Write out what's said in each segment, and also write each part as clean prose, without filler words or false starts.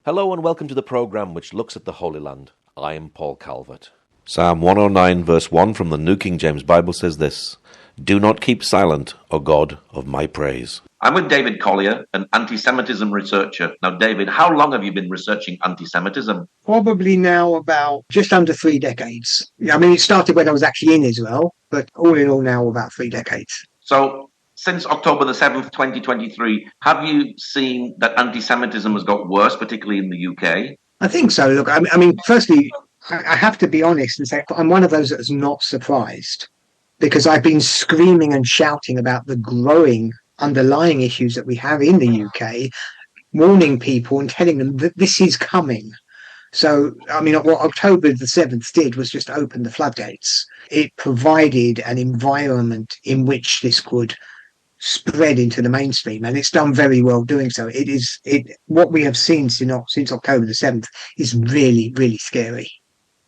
Hello and welcome to the programme which looks at the Holy Land. I am Paul Calvert. Psalm 109 verse 1 from the New King James Bible says this: "Do not keep silent, O God of my praise." I'm with David Collier, an anti-Semitism researcher. Now, David, how long have you been researching anti-Semitism? Probably now about just under 3 decades. I mean, it started when I was actually in Israel, but all in all now about 3 decades. So, since October the 7th, 2023, have you seen that anti-Semitism has got worse, particularly in the UK? I think so. Look, I mean, firstly, I have to be honest and say I'm one of those that's not surprised, because I've been screaming and shouting about the growing underlying issues that we have in the UK, warning people and telling them that this is coming. So, I mean, what October the 7th did was just open the floodgates. It provided an environment in which this could spread into the mainstream, and it's done very well doing so. What we have seen since October the 7th is really, really scary.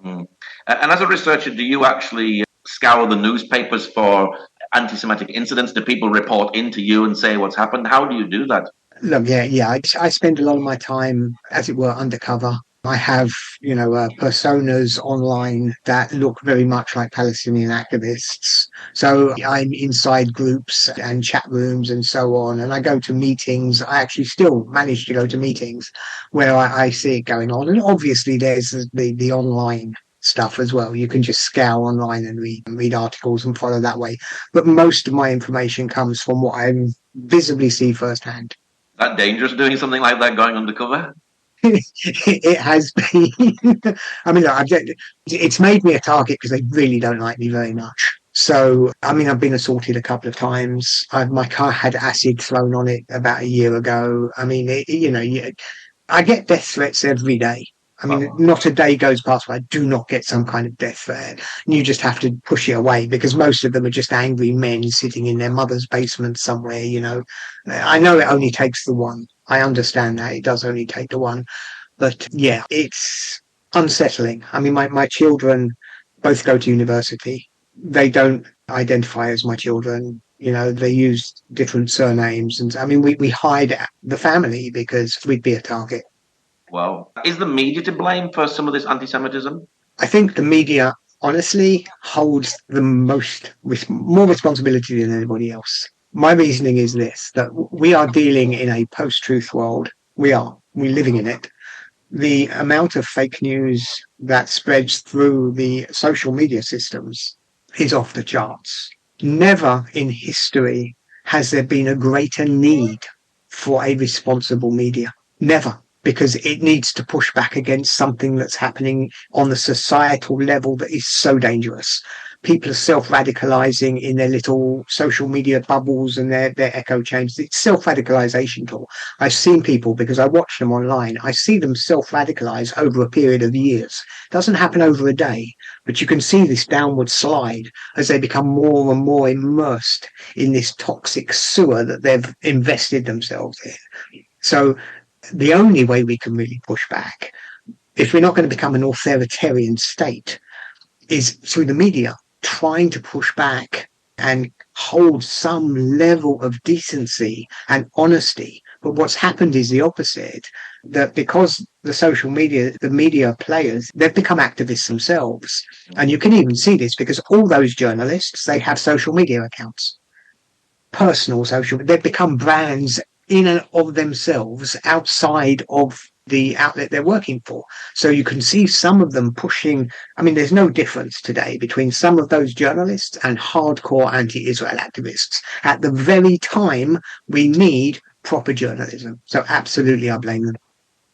And as a researcher, do you actually scour the newspapers for anti-Semitic incidents? Do people report into you and say what's happened? How do you do that? Look, I spend a lot of my time, as it were, undercover. I have, personas online that look very much like Palestinian activists. So I'm inside groups and chat rooms and so on. And I go to meetings. I actually still manage to go to meetings where I see it going on. And obviously there's the online stuff as well. You can just scour online and read articles and follow that way. But most of my information comes from what I visibly see firsthand. Is that dangerous, doing something like that, going undercover? It has been. I mean, it's made me a target because they really don't like me very much. So, I mean, I've been assaulted a couple of times. My car had acid thrown on it about a year ago. I mean, I get death threats every day. I mean, not a day goes past where I do not get some kind of death threat. And you just have to push it away, because most of them are just angry men sitting in their mother's basement somewhere, I know it only takes the one. I understand that it does only take the one. But yeah, it's unsettling. I mean, my children both go to university. They don't identify as my children. They use different surnames. And I mean, we hide the family because we'd be a target. Well, is the media to blame for some of this anti-Semitism? I think the media, honestly, holds the more responsibility than anybody else. My reasoning is this, that we are dealing in a post-truth world. We're living in it. The amount of fake news that spreads through the social media systems is off the charts. Never in history has there been a greater need for a responsible media. Never. Because it needs to push back against something that's happening on the societal level that is so dangerous. People are self-radicalizing in their little social media bubbles and their echo chambers. It's self-radicalization tool. I've seen people, because I watch them online, I see them self-radicalize over a period of years. It doesn't happen over a day, but you can see this downward slide as they become more and more immersed in this toxic sewer that they've invested themselves in. So the only way we can really push back, if we're not going to become an authoritarian state, is through the media, trying to push back and hold some level of decency and honesty. But what's happened is the opposite, that because the media players, they've become activists themselves. And you can even see this because all those journalists, they have social media accounts, personal social, they've become brands in and of themselves outside of the outlet they're working for. So you can see some of them pushing. I mean, there's no difference today between some of those journalists and hardcore anti-Israel activists at the very time we need proper journalism. So absolutely, I blame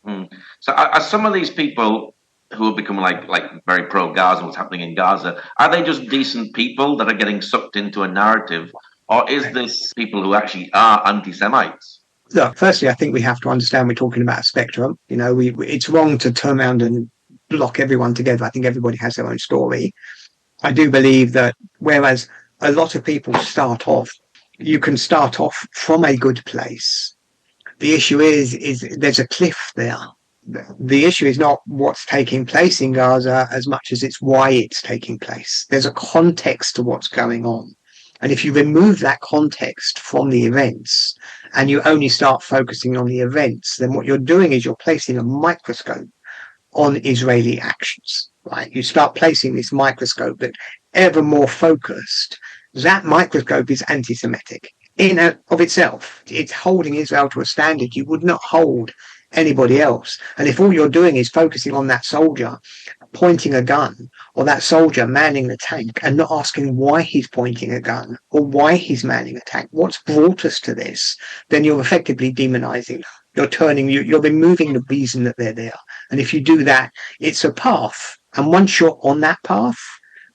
them. So are some of these people who have become like very pro-Gaza, what's happening in Gaza, are they just decent people that are getting sucked into a narrative? Or is this people who actually are anti-Semites? Look, firstly, I think we have to understand we're talking about a spectrum. It's wrong to turn around and block everyone together. I think everybody has their own story. I do believe that whereas a lot of people start off, you can start off from a good place. The issue is there's a cliff there. The issue is not what's taking place in Gaza as much as it's why it's taking place. There's a context to what's going on. And if you remove that context from the events and you only start focusing on the events, then what you're doing is you're placing a microscope on Israeli actions, right? You start placing this microscope that ever more focused. That microscope is anti-Semitic in and of itself. It's holding Israel to a standard you would not hold anybody else. And if all you're doing is focusing on that soldier pointing a gun, or that soldier manning the tank, and not asking why he's pointing a gun or why he's manning a tank, what's brought us to this, then you're effectively demonizing. You're removing the reason that they're there. And if you do that, it's a path. And once you're on that path,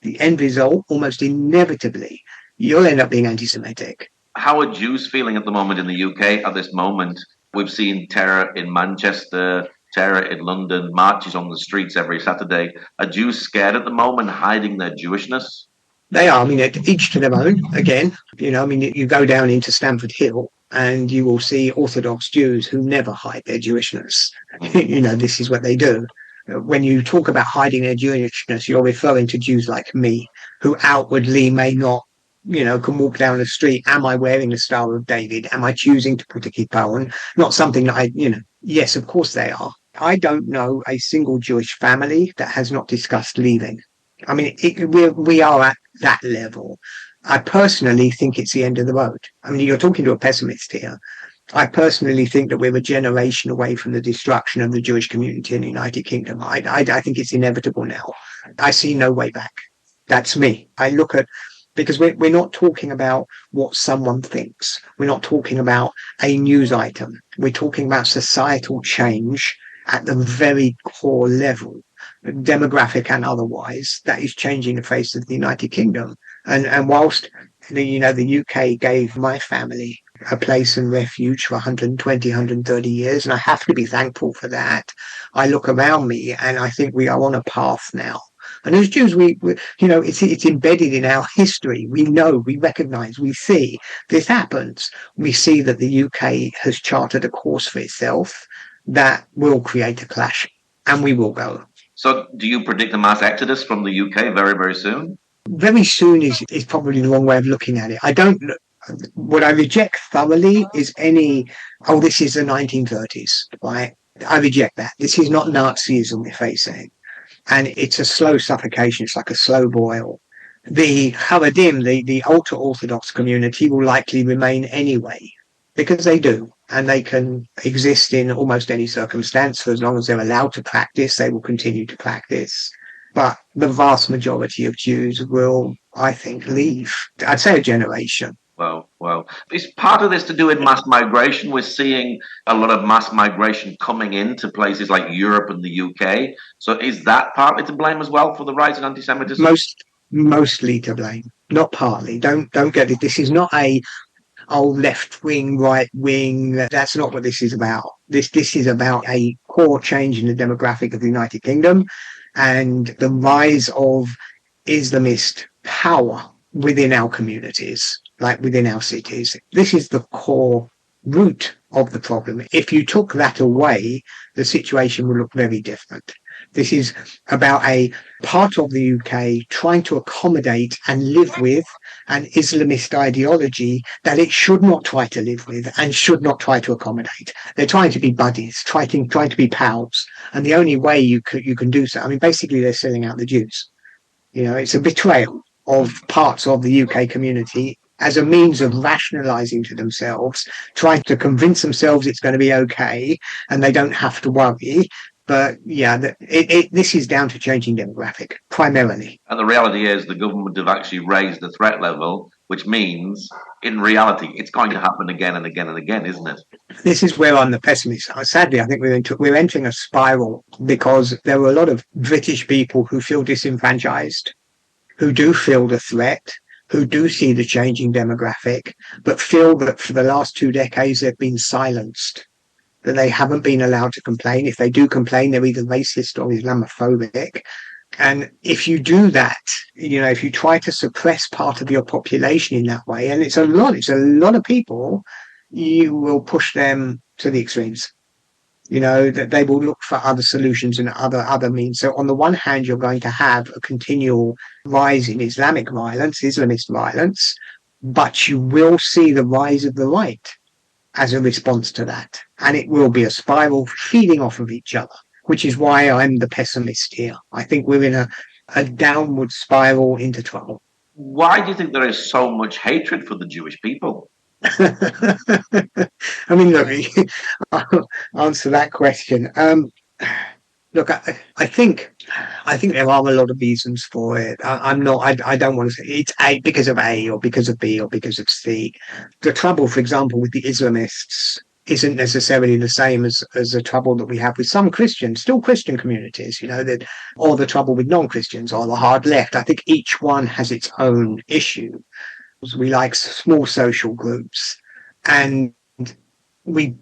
the end result, almost inevitably, you'll end up being anti-Semitic. How are Jews feeling at the moment in the UK at this moment? We've seen terror in Manchester, terror in London, marches on the streets every Saturday. Are Jews scared at the moment, hiding their Jewishness? They are. I mean, each to their own, again. You go down into Stamford Hill and you will see Orthodox Jews who never hide their Jewishness. This is what they do. When you talk about hiding their Jewishness, you're referring to Jews like me, who outwardly may not, can walk down the street. Am I wearing the Star of David? Am I choosing to put a kippah on? Not something that yes, of course they are. I don't know a single Jewish family that has not discussed leaving. I mean, we are at that level. I personally think it's the end of the road. I mean, you're talking to a pessimist here. I personally think that we're a generation away from the destruction of the Jewish community in the United Kingdom. I think it's inevitable now. I see no way back. That's me. I look at, because we're not talking about what someone thinks. We're not talking about a news item. We're talking about societal change at the very core level, demographic and otherwise, that is changing the face of the United Kingdom. And whilst the UK gave my family a place and refuge for 120, 130 years, and I have to be thankful for that, I look around me and I think we are on a path now. And as Jews, it's embedded in our history. We know, we recognize, we see this happens. We see that the UK has charted a course for itself that will create a clash, and we will go. So do you predict a mass exodus from the UK very, very soon? Very soon is probably the wrong way of looking at it. What I reject thoroughly is this is the 1930s, right? I reject that. This is not Nazism we're facing. And it's a slow suffocation. It's like a slow boil. The Haredim, the ultra-Orthodox community, will likely remain anyway, because they do. And they can exist in almost any circumstance. For as long as they're allowed to practice, they will continue to practice. But the vast majority of Jews will, I think, leave. I'd say a generation. Well, is part of this to do with mass migration? We're seeing a lot of mass migration coming into places like Europe and the UK. So is that partly to blame as well for the rise in anti-Semitism? Mostly to blame, not partly. Don't get it. This is not a left wing, right wing. That's not what this is about. This is about a core change in the demographic of the United Kingdom and the rise of Islamist power within our communities, like within our cities. This is the core root of the problem. If you took that away, the situation would look very different. This is about a part of the UK trying to accommodate and live with an Islamist ideology that it should not try to live with and should not try to accommodate. They're trying to be buddies, trying to be pals. And the only way you can do so, I mean, basically they're selling out the Jews. It's a betrayal of parts of the UK community as a means of rationalizing to themselves, trying to convince themselves it's going to be okay and they don't have to worry. But yeah, this is down to changing demographic, primarily. And the reality is the government have actually raised the threat level, which means, in reality, it's going to happen again and again and again, isn't it? This is where I'm the pessimist. Sadly, I think we're entering a spiral because there are a lot of British people who feel disenfranchised, who do feel the threat, who do see the changing demographic, but feel that for the last 2 decades they've been silenced, that they haven't been allowed to complain. If they do complain, they're either racist or Islamophobic. And if you do that, if you try to suppress part of your population in that way, and it's a lot of people, you will push them to the extremes. That they will look for other solutions and other means. So on the one hand, you're going to have a continual rise in Islamic violence, Islamist violence, but you will see the rise of the right. as a response to that. And it will be a spiral feeding off of each other, which is why I'm the pessimist here. I think we're in a downward spiral into trouble. Why do you think there is so much hatred for the Jewish people? I mean, look, I'll answer that question. Look, I think there are a lot of reasons for it. I don't want to say it's because of A or because of B or because of C. The trouble, for example, with the Islamists isn't necessarily the same as the trouble that we have with some Christians, still Christian communities, or the trouble with non-Christians or the hard left. I think each one has its own issue. We like small social groups, and we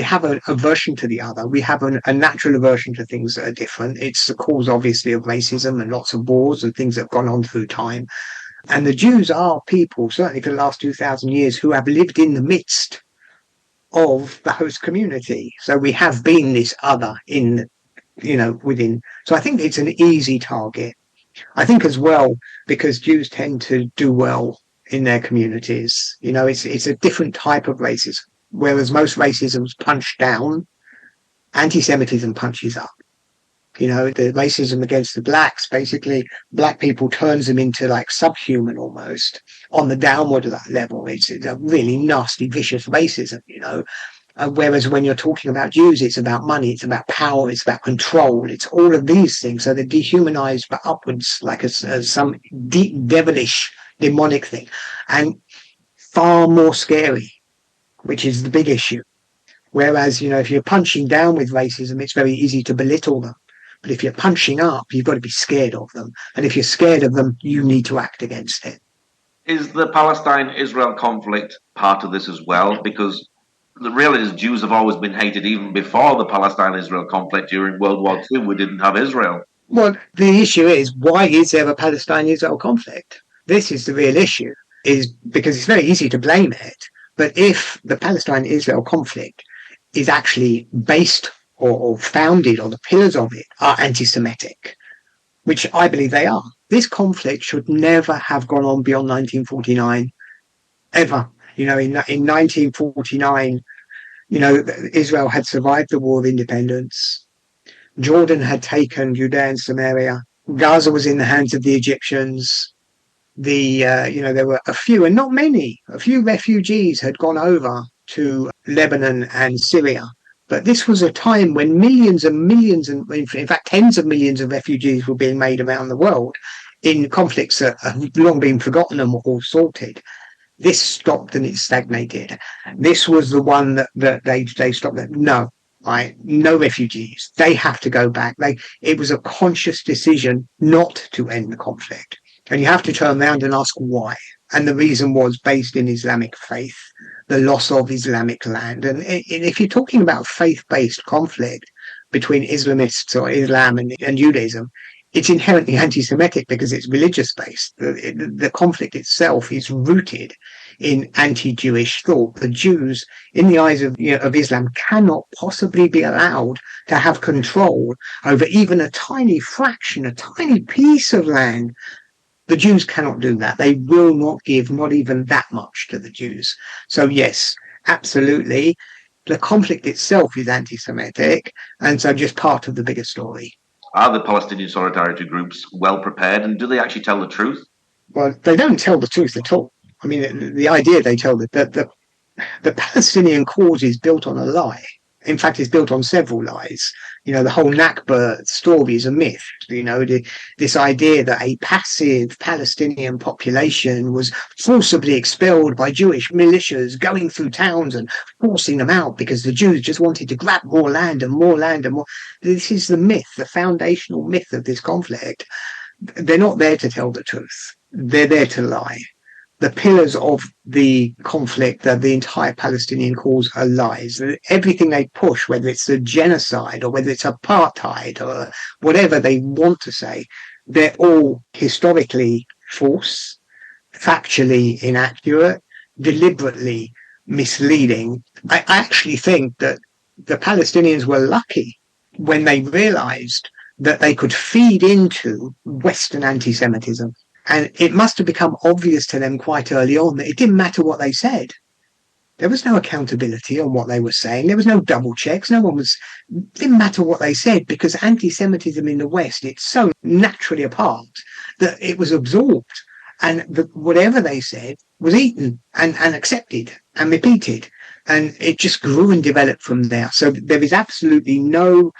have an aversion to the other. We have a natural aversion to things that are different. It's the cause, obviously, of racism and lots of wars and things that have gone on through time. And the Jews are people, certainly for the last 2,000 years, who have lived in the midst of the host community. So we have been this other within. So I think it's an easy target. I think as well, because Jews tend to do well in their communities, it's a different type of racism. Whereas most racism's punched down, anti-Semitism punches up. The racism against the blacks, basically, black people turns them into like subhuman almost on the downward of that level. It's a really nasty, vicious racism, whereas when you're talking about Jews, it's about money, it's about power, it's about control, it's all of these things. So they're dehumanized but upwards, like some deep, devilish, demonic thing, and far more scary, which is the big issue. Whereas, if you're punching down with racism, it's very easy to belittle them. But if you're punching up, you've got to be scared of them. And if you're scared of them, you need to act against it. Is the Palestine-Israel conflict part of this as well? Because the reality is Jews have always been hated even before the Palestine-Israel conflict. During World War II, we didn't have Israel. Well, the issue is, why is there a Palestine-Israel conflict? This is the real issue, is because it's very easy to blame it. But if the Palestine-Israel conflict is actually based or founded, or the pillars of it are anti-Semitic, which I believe they are, this conflict should never have gone on beyond 1949, ever. In 1949, Israel had survived the War of Independence. Jordan had taken Judea and Samaria. Gaza was in the hands of the Egyptians. There were a few, and not many, a few refugees had gone over to Lebanon and Syria. But this was a time when millions and millions, and in fact tens of millions of refugees were being made around the world in conflicts that have long been forgotten or sorted. This stopped and it stagnated. This was the one that they stopped. No refugees. They have to go back. It was a conscious decision not to end the conflict. And you have to turn around and ask why. And the reason was based in Islamic faith, the loss of Islamic land. And if you're talking about faith-based conflict between Islamists or Islam and Judaism, it's inherently anti-Semitic because it's religious-based. The conflict itself is rooted in anti-Jewish thought. The Jews, in the eyes of Islam, cannot possibly be allowed to have control over even a tiny fraction, a tiny piece of land. The Jews cannot do that. They will not give not even that much to the Jews. So yes, absolutely. The conflict itself is anti-Semitic, and so just part of the bigger story. Are the Palestinian solidarity groups well prepared, and do they actually tell the truth? Well, they don't tell the truth at all. I mean, the idea they tell that the Palestinian cause is built on a lie. In fact, it's built on several lies. The whole Nakba story is a myth. This idea that a passive Palestinian population was forcibly expelled by Jewish militias going through towns and forcing them out because the Jews just wanted to grab more land and more land and more. This is the myth, the foundational myth of this conflict. They're not there to tell the truth. They're there to lie. The pillars of the conflict, the entire Palestinian cause, are lies. Everything they push, whether it's a genocide or whether it's apartheid or whatever they want to say, they're all historically false, factually inaccurate, deliberately misleading. I actually think that the Palestinians were lucky when they realized that they could feed into Western anti-Semitism. And it must have become obvious to them quite early on that it didn't matter what they said. There was no accountability on what they were saying. There was no double checks. Didn't matter what they said, because anti-Semitism in the West, it's so naturally a part that it was absorbed. And whatever they said was eaten and accepted and repeated. And it just grew and developed from there. So there is absolutely no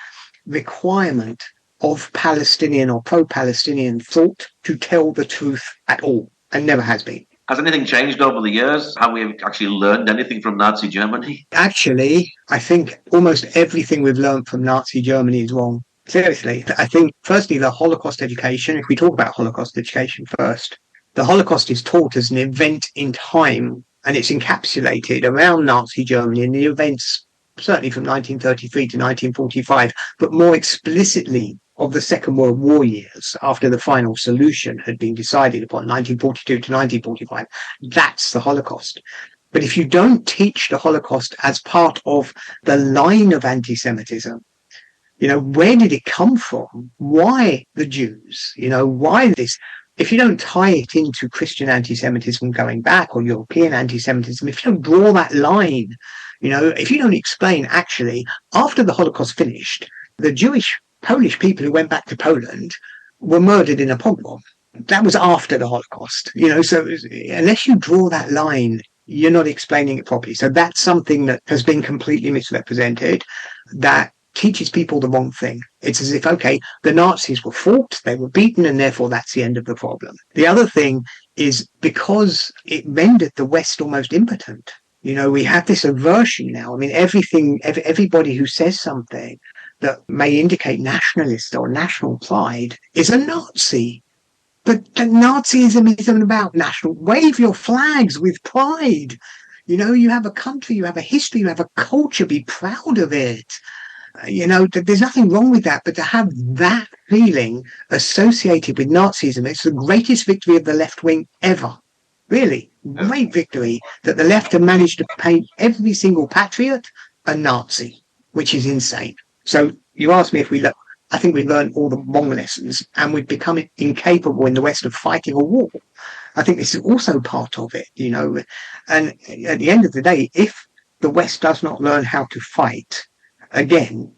requirement of Palestinian or pro-Palestinian thought to tell the truth at all, and never has been. Has anything changed over the years? Have we actually learned anything from Nazi Germany? Actually, I think almost everything we've learned from Nazi Germany is wrong. Seriously. I think, firstly, the Holocaust education, if we talk about Holocaust education first, the Holocaust is taught as an event in time, and it's encapsulated around Nazi Germany and the events, certainly from 1933 to 1945, but more explicitly of the Second World War years, after the final solution had been decided upon, 1942 to 1945. That's the Holocaust. But if you don't teach the Holocaust as part of the line of anti-Semitism, where did it come from? Why the Jews? Why this? If you don't tie it into Christian anti-Semitism going back, or European anti-Semitism, if you don't draw that line, if you don't explain, actually, after the Holocaust finished, the Polish people who went back to Poland were murdered in a pogrom. That was after the Holocaust, so unless you draw that line, you're not explaining it properly. So that's something that has been completely misrepresented, that teaches people the wrong thing. It's as if, okay, the Nazis were fought, they were beaten, and therefore that's the end of the problem. The other thing is, because it rendered the West almost impotent. We have this aversion now. I mean, everybody who says something that may indicate nationalist or national pride is a Nazi. But Nazism isn't about national. Wave your flags with pride. You have a country, you have a history, you have a culture, be proud of it. There's nothing wrong with that, but to have that feeling associated with Nazism, it's the greatest victory of the left wing ever. Really, great victory that the left have managed to paint every single patriot a Nazi, which is insane. So you asked me if I think we've learned all the wrong lessons, and we've become incapable in the West of fighting a war. I think this is also part of it, and at the end of the day, if the West does not learn how to fight, again,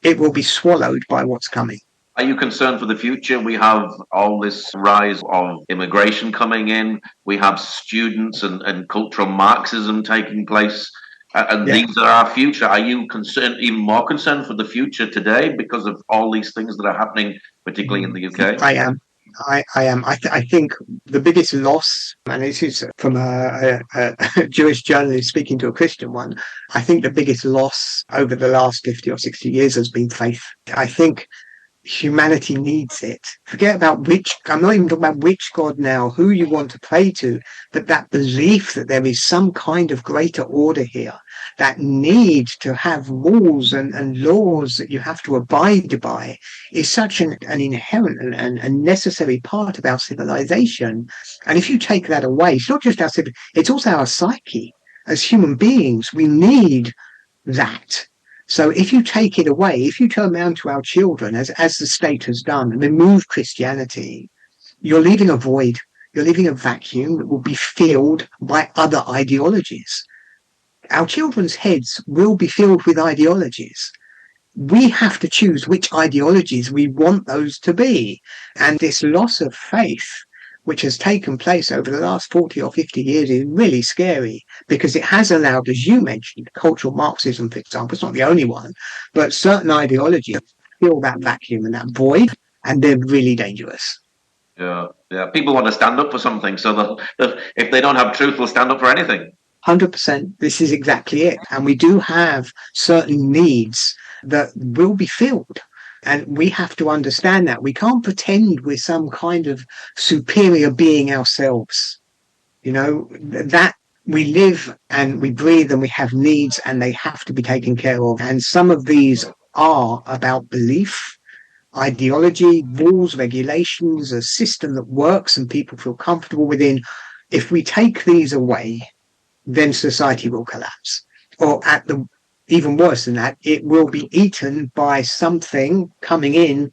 it will be swallowed by what's coming. Are you concerned for the future? We have all this rise of immigration coming in. We have students and cultural Marxism taking place. And these are our future. Are you concerned, even more concerned for the future today because of all these things that are happening, particularly in the UK? I am. I think the biggest loss, and this is from a Jewish journalist speaking to a Christian one, I think the biggest loss over the last 50 or 60 years has been faith. I think humanity needs it. Forget about I'm not even talking about which God now, who you want to pray to, but that belief that there is some kind of greater order here, that need to have rules and laws that you have to abide by, is such an inherent and necessary part of our civilization. And if you take that away, it's not just our civilization, it's also our psyche. As human beings, we need that. So if you take it away, if you turn around to our children, as the state has done, and remove Christianity, you're leaving a void, you're leaving a vacuum that will be filled by other ideologies. Our children's heads will be filled with ideologies. We have to choose which ideologies we want those to be. And this loss of faith, which has taken place over the last 40 or 50 years, is really scary, because it has allowed, as you mentioned, cultural Marxism, for example, it's not the only one, but certain ideologies fill that vacuum and that void, and they're really dangerous. Yeah. People want to stand up for something, so that if they don't have truth, they'll stand up for anything. 100%. This is exactly it. And we do have certain needs that will be filled. And we have to understand that. We can't pretend we're some kind of superior being ourselves. That we live and we breathe and we have needs, and they have to be taken care of. And some of these are about belief, ideology, rules, regulations, a system that works and people feel comfortable within. If we take these away, then society will collapse. Or even worse than that, it will be eaten by something coming in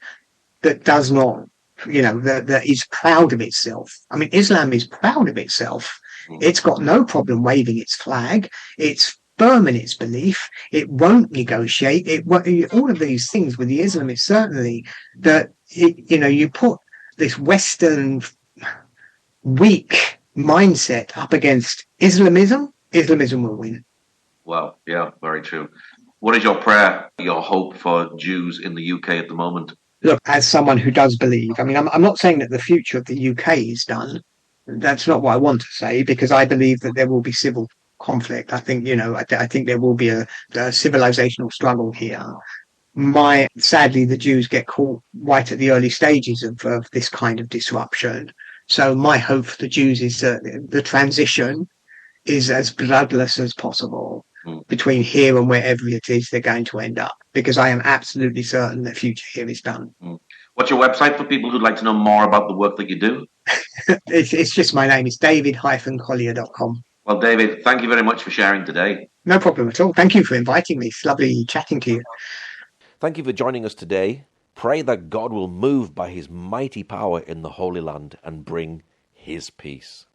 that does not, that is proud of itself. I mean, Islam is proud of itself, It's got no problem waving its flag. It's firm in its belief. It won't negotiate. All of these things with the Islamists, certainly, that, you put this Western weak mindset up against Islamism will win. Well, yeah, very true. What is your prayer, your hope for Jews in the UK at the moment? Look, as someone who does believe, I'm not saying that the future of the UK is done. That's not what I want to say, because I believe that there will be civil conflict. I think, I think there will be a civilizational struggle here. Sadly, the Jews get caught right at the early stages of this kind of disruption. So my hope for the Jews is that the transition is as bloodless as possible between here and wherever it is they're going to end up, because I am absolutely certain the future here is done. What's your website for people who'd like to know more about the work that you do? It's just my name. It's david-collier.com. Well, David, thank you very much for sharing today. No problem at all. Thank you for inviting me. It's lovely chatting to you. Thank you for joining us today. Pray that God will move by his mighty power in the Holy Land and bring his peace.